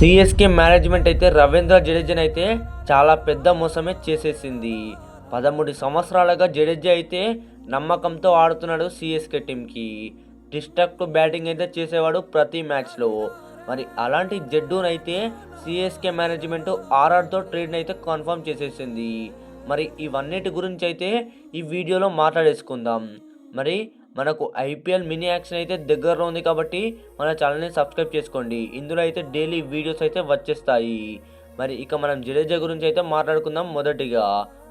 CSK management అయితే రవీంద్ర జడేజాని అయితే చాలా పెద్ద మోసమే చేసేసింది. 13 సంవత్సరాలుగా జడేజా అయితే నమ్మకంతో ఆడుతున్నాడు సిఎస్కే టీంకి. డిస్ట్రక్టివ్ బ్యాటింగ్ అయితే చేసేవాడు ప్రతి మ్యాచ్లో. మరి అలాంటి జడ్డూనైతే సిఎస్కే మేనేజ్మెంట్ ఆర్ఆర్తో ట్రేడ్ని అయితే కన్ఫర్మ్ చేసేసింది. మరి ఇవన్నిటి గురించి అయితే ఈ వీడియోలో మాట్లాడేసుకుందాం. మరి మనకు ఐపీఎల్ మినీ యాక్షన్ అయితే దగ్గరలో ఉంది కాబట్టి మన ఛానల్ని సబ్స్క్రైబ్ చేసుకోండి. ఇందులో అయితే డైలీ వీడియోస్ అయితే వచ్చేస్తాయి. మరి ఇక మనం జడేజా గురించి అయితే మాట్లాడుకుందాం. మొదటిగా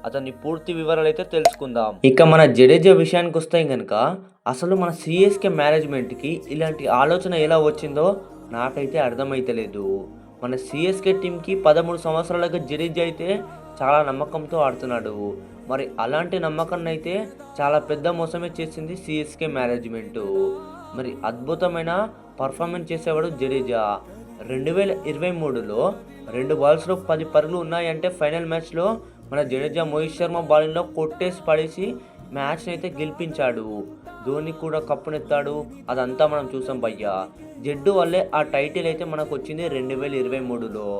అతని పూర్తి వివరాలు అయితే తెలుసుకుందాం. ఇక మన జడేజా విషయానికి వస్తే కనుక అసలు మన సిఎస్కే మేనేజ్మెంట్కి ఇలాంటి ఆలోచన ఎలా వచ్చిందో నాకైతే అర్థమైతలేదు. మన సిఎస్కే టీంకి 13 సంవత్సరాలుగా జడేజా అయితే చాలా నమ్మకంతో ఆడుతున్నాడు. మరి అలాంటి నమ్మకాన్ని అయితే చాలా పెద్ద మోసమే చేసింది సిఎస్కే మేనేజ్మెంటు. మరి అద్భుతమైన పర్ఫార్మెన్స్ చేసేవాడు జడేజా. 2023లో 2 బాల్స్లో 10 పరుగులు ఉన్నాయంటే ఫైనల్ మ్యాచ్లో మన జడేజా మోహిత్ శర్మ బౌలింగ్లో కొట్టేసి పడేసి మ్యాచ్ని అయితే గెలిపించాడు. ధోని కూడా కప్పునెత్తాడు. అదంతా మనం చూసాం భయ్యా. జడ్డు వల్లే ఆ టైటిల్ అయితే మనకు వచ్చింది 2023లో.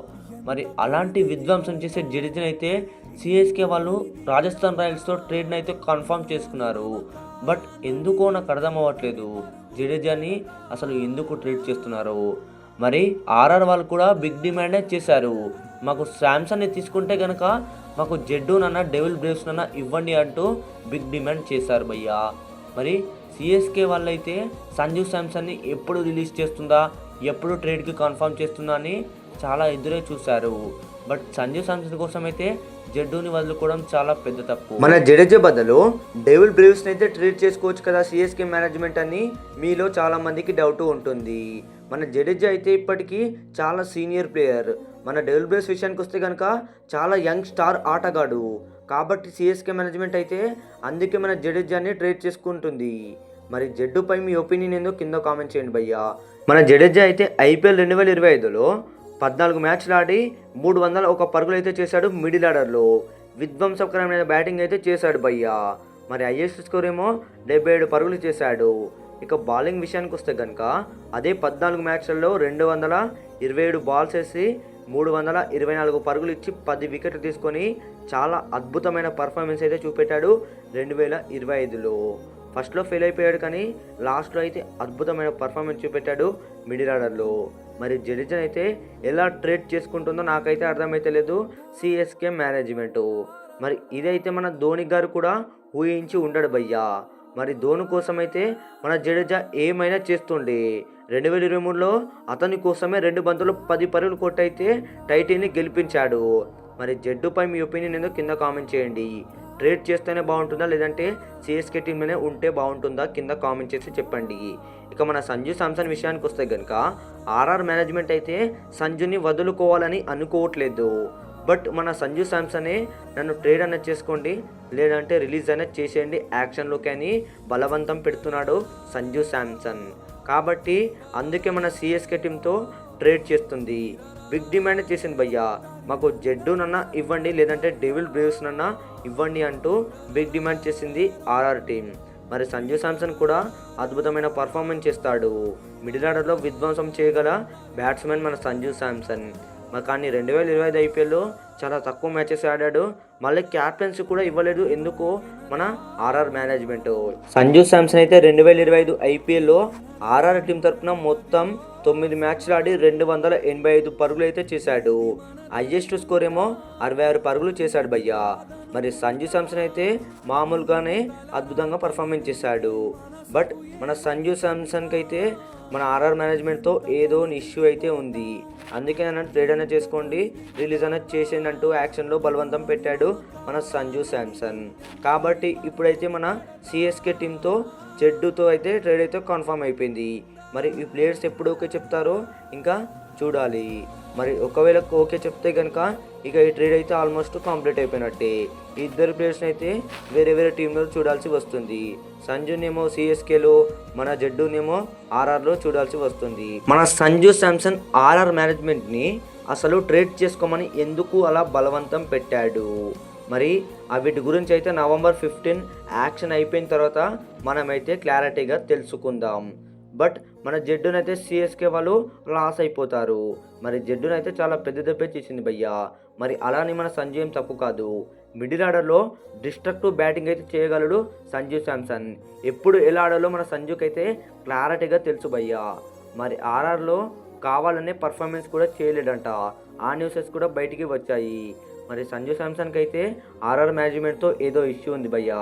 మరి అలాంటి విధ్వంసం చేసే జడేజాని అయితే సిఎస్కే వాళ్ళు రాజస్థాన్ రాయల్స్తో ట్రేడ్ని అయితే కన్ఫర్మ్ చేసుకున్నారు. బట్ ఎందుకో నాకు అర్థం అవ్వట్లేదు జడేజాని అసలు ఎందుకు ట్రేడ్ చేస్తున్నారు. మరి ఆర్ఆర్ వాళ్ళు కూడా బిగ్ డిమాండే చేశారు. మాకు శాంసన్ని తీసుకుంటే కనుక మాకు జడ్డూనన్నా డెవిల్ బ్రేవ్స్నన్నా ఇవ్వండి అంటూ బిగ్ డిమాండ్ చేశారు భయ్యా. మరి సిఎస్కే వాళ్ళైతే సంజు శాంసన్ని ఎప్పుడు రిలీజ్ చేస్తుందా, ఎప్పుడు ట్రేడ్కి కన్ఫర్మ్ చేస్తుందా అని చాలా ఎదురే చూశారు. బట్ సంజు శాంసన్ కోసం అయితే జడ్డూని వదులుకోవడం చాలా పెద్ద తప్పు. మన జడేజా బదులు డేవిడ్ బ్రేవ్స్ని అయితే ట్రేడ్ చేసుకోవచ్చు కదా సిఎస్కే మేనేజ్మెంట్ అని మీలో చాలా మందికి డౌట్ ఉంటుంది. మన జడేజా అయితే ఇప్పటికీ చాలా సీనియర్ ప్లేయర్. మన డేవిడ్ బ్రేవ్స్ విషయానికి వస్తే కనుక చాలా యంగ్ స్టార్ ఆటగాడు. కాబట్టి సిఎస్కే మేనేజ్మెంట్ అయితే అందుకే మన జడేజాని ట్రేడ్ చేసుకుంటుంది. మరి జడ్డుపై మీ ఒపీనియన్ ఏందో కింద కామెంట్ చేయండి భయ్యా. మన జడేజా అయితే ఐపీఎల్ 2025లో 14 మ్యాచ్లు ఆడి 301 పరుగులు అయితే చేశాడు. మిడిల్ ఆర్డర్లో విధ్వంసకరమైన బ్యాటింగ్ అయితే చేశాడు భయ్యా. మరి హైయెస్ట్ స్కోర్ ఏమో 77 పరుగులు చేశాడు. ఇక బౌలింగ్ విషయానికి వస్తే కనుక అదే 14 మ్యాచ్లలో 227 బాల్స్ వేసి 324 పరుగులు ఇచ్చి 10 వికెట్లు తీసుకొని చాలా అద్భుతమైన పర్ఫార్మెన్స్ అయితే చూపెట్టాడు 2025లో. ఫస్ట్లో ఫెయిల్ అయిపోయాడు కానీ లాస్ట్లో అయితే అద్భుతమైన పర్ఫార్మెన్స్ చూపెట్టాడు మిడిల్ ఆర్డర్లో. మరి జడేజా అయితే ఎలా ట్రేడ్ చేసుకుంటుందో నాకైతే అర్థమైతే లేదు సిఎస్కే మేనేజ్మెంటు. మరి ఇదైతే మన ధోని గారు కూడా ఊహించి ఉండడు భయ్యా. మరి ధోని కోసం అయితే మన జడేజా ఏమైనా చేస్తుండే. 2023లో అతని కోసమే 2 బంతులు 10 పరుగులు కొట్టయితే టైటిల్ని గెలిపించాడు. మరి జడ్డుపై మీ ఒపీనియన్ ఏందో కింద కామెంట్ చేయండి. ట్రేడ్ చేస్తేనే బాగుంటుందా లేదంటే సిఎస్కే టీంలోనే ఉంటే బాగుంటుందా కింద కామెంట్ చేసి చెప్పండి. ఇక మన సంజు శాంసన్ విషయానికి వస్తే కనుక ఆర్ఆర్ మేనేజ్మెంట్ అయితే సంజుని వదులుకోవాలని అనుకోవట్లేదు. బట్ మన సంజు శాంసనే నన్ను ట్రేడ్ అనేది చేసుకోండి లేదంటే రిలీజ్ అనేది చేసేయండి యాక్షన్లోకి అని బలవంతం పెడుతున్నాడు సంజు శాంసన్. కాబట్టి అందుకే మన సిఎస్కే టీంతో ట్రేడ్ చేస్తుంది. బిగ్ డిమాండ్ చేసింది భయ్యా. మాకు జడ్డూనన్నా ఇవ్వండి లేదంటే డెవిల్ బ్రేవ్స్నన్నా ఇవ్వండి అంటూ బిగ్ డిమాండ్ చేసింది ఆర్ఆర్ టీం. మరి సంజు శాంసన్ కూడా అద్భుతమైన పర్ఫార్మెన్స్ చేస్తాడు. మిడిల్ ఆర్డర్లో విధ్వంసం చేయగల బ్యాట్స్మెన్ మన సంజు శాంసన్. మరి కానీ 2025 ఐపీఎల్లో చాలా తక్కువ మ్యాచెస్ ఆడాడు. మళ్ళీ క్యాప్టెన్సీ కూడా ఇవ్వలేదు ఎందుకు మన ఆర్ఆర్ మేనేజ్మెంట్. సంజు శాంసన్ అయితే 2025 ఐపీఎల్లో ఆర్ఆర్ టీం తరఫున మొత్తం 9 మ్యాచ్లు ఆడి 285 పరుగులు అయితే చేశాడు. హైయెస్ట్ స్కోర్ ఏమో 66 పరుగులు చేశాడు భయ్యా. మరి సంజు శాంసన్ అయితే మామూలుగానే అద్భుతంగా పర్ఫార్మెన్స్ చేశాడు. బట్ మన సంజు శాంసన్కి అయితే మన ఆర్ఆర్ మేనేజ్మెంట్తో ఏదో ఇష్యూ అయితే ఉంది. అందుకే నన్ను ట్రేడ్ అనేది చేసుకోండి రిలీజ్ అనేది చేసేయండి అంటూ యాక్షన్లో బలవంతం పెట్టాడు మన సంజు శాంసన్. కాబట్టి ఇప్పుడైతే మన సిఎస్కే టీంతో జడ్డుతో అయితే ట్రేడ్ అయితే కన్ఫర్మ్ అయిపోయింది. మరి ఈ ప్లేయర్స్ ఎప్పుడు ఓకే చెప్తారో ఇంకా చూడాలి. మరి ఒకవేళ ఓకే చెప్తే కనుక ఇక ఈ ట్రేడ్ అయితే ఆల్మోస్ట్ కంప్లీట్ అయిపోయినట్టే. ఈ ఇద్దరు ప్లేయర్స్ని అయితే వేరే వేరే టీంలో చూడాల్సి వస్తుంది. సంజునేమో సిఎస్కేలో, మన జడ్డునేమో ఆర్ఆర్లో చూడాల్సి వస్తుంది. మన సంజు శాంసన్ ఆర్ఆర్ మేనేజ్మెంట్ని అసలు ట్రేడ్ చేసుకోమని ఎందుకు అలా బలవంతం పెట్టాడు. మరి వీటి గురించి అయితే November 15 యాక్షన్ అయిపోయిన తర్వాత మనమైతే క్లారిటీగా తెలుసుకుందాం. బట్ మన జడ్డునైతే సిఎస్కే వాళ్ళు లాస్ అయిపోతారు. మరి జడ్డునైతే చాలా పెద్ద దెబ్బే చేసింది భయ్యా. మరి అలానే మన సంజు ఏం తప్పు కాదు. మిడిల్ ఆర్డర్లో డిస్ట్రక్టివ్ బ్యాటింగ్ అయితే చేయగలడు సంజు శాంసన్. ఎప్పుడు ఎలా ఆడాలో మన సంజుకి అయితే క్లారిటీగా తెలుసు భయ్యా. మరి ఆర్ఆర్లో కావాలనే పర్ఫార్మెన్స్ కూడా చేయలేడంట. ఆ న్యూసెస్ కూడా బయటికి వచ్చాయి. మరి సంజు శాంసన్కి అయితే ఆర్ఆర్ మేనేజ్మెంట్తో ఏదో ఇష్యూ ఉంది భయ్యా.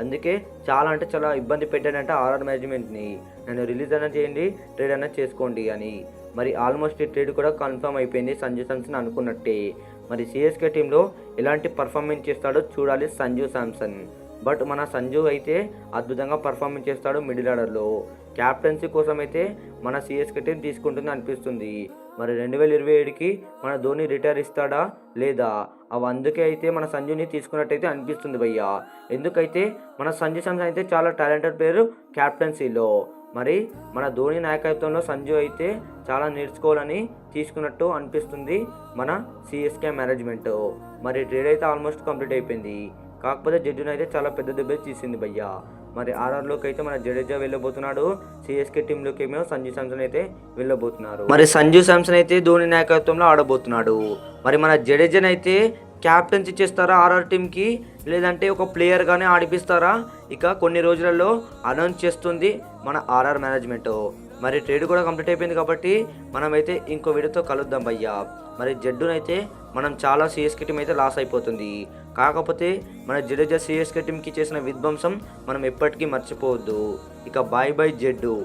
అందుకే చాలా అంటే చాలా ఇబ్బంది పెట్టాడంట ఆర్ఆర్ మేనేజ్మెంట్ని. నన్ను రిలీజ్ అయినా చేయండి, ట్రేడ్ అయినా చేసుకోండి అని. మరి ఆల్మోస్ట్ ఈ ట్రేడ్ కూడా కన్ఫర్మ్ అయిపోయింది సంజు శాంసన్ అనుకున్నట్టే. మరి సిఎస్కే టీంలో ఎలాంటి పర్ఫార్మెన్స్ చేస్తాడో చూడాలి సంజు శాంసన్. బట్ మన సంజు అయితే అద్భుతంగా పర్ఫార్మెన్స్ చేస్తాడు మిడిల్ ఆర్డర్లో. క్యాప్టెన్సీ కోసం అయితే మన సిఎస్కే టీం తీసుకుంటుంది అనిపిస్తుంది. మరి 2027కి మన ధోని రిటైర్ ఇస్తాడా లేదా, అవి అందుకే అయితే మన సంజుని తీసుకున్నట్టయితే అనిపిస్తుంది భయ్యా. ఎందుకైతే మన సంజు శాంసన్ అయితే చాలా టాలెంటెడ్ ప్లేయర్ క్యాప్టెన్సీలో. మరి మన ధోని నాయకత్వంలో సంజు అయితే చాలా నేర్చుకోవాలని తీసుకున్నట్టు అనిపిస్తుంది మన సిఎస్కే మేనేజ్మెంట్. మరి ట్రేడ్ అయితే ఆల్మోస్ట్ కంప్లీట్ అయిపోయింది. కాకపోతే జడ్డును అయితే చాలా పెద్ద దెబ్బ తీసింది భయ్యా. మరి ఆర్ఆర్లోకి అయితే మన జడేజా వెళ్ళబోతున్నాడు. సిఎస్కే టీంలోకి ఏమో సంజు శాంసన్ అయితే వెళ్ళబోతున్నారు. మరి సంజు శాంసన్ అయితే ధోని నాయకత్వంలో ఆడబోతున్నాడు. మరి మన జడేజాని అయితే క్యాప్టెన్సీ చేస్తారా ఆర్ఆర్ టీంకి, లేదంటే ఒక ప్లేయర్గానే ఆడిపిస్తారా, ఇక కొన్ని రోజులలో అనౌన్స్ చేస్తుంది మన ఆర్ఆర్ మేనేజ్మెంట్. మరి ట్రేడ్ కూడా కంప్లీట్ అయిపోయింది కాబట్టి మనమైతే ఇంకో వీడియోతో కలుద్దాం భయ్యా. మరి జడ్డునైతే మనం చాలా సిఎస్కే టీం అయితే లాస్ అయిపోతుంది. కాకపోతే మన జడేజా సిఎస్కే టీంకి చేసిన విధ్వంసం మనం ఎప్పటికీ మర్చిపోవద్దు. ఇక బాయ్ బాయ్ జడ్డు.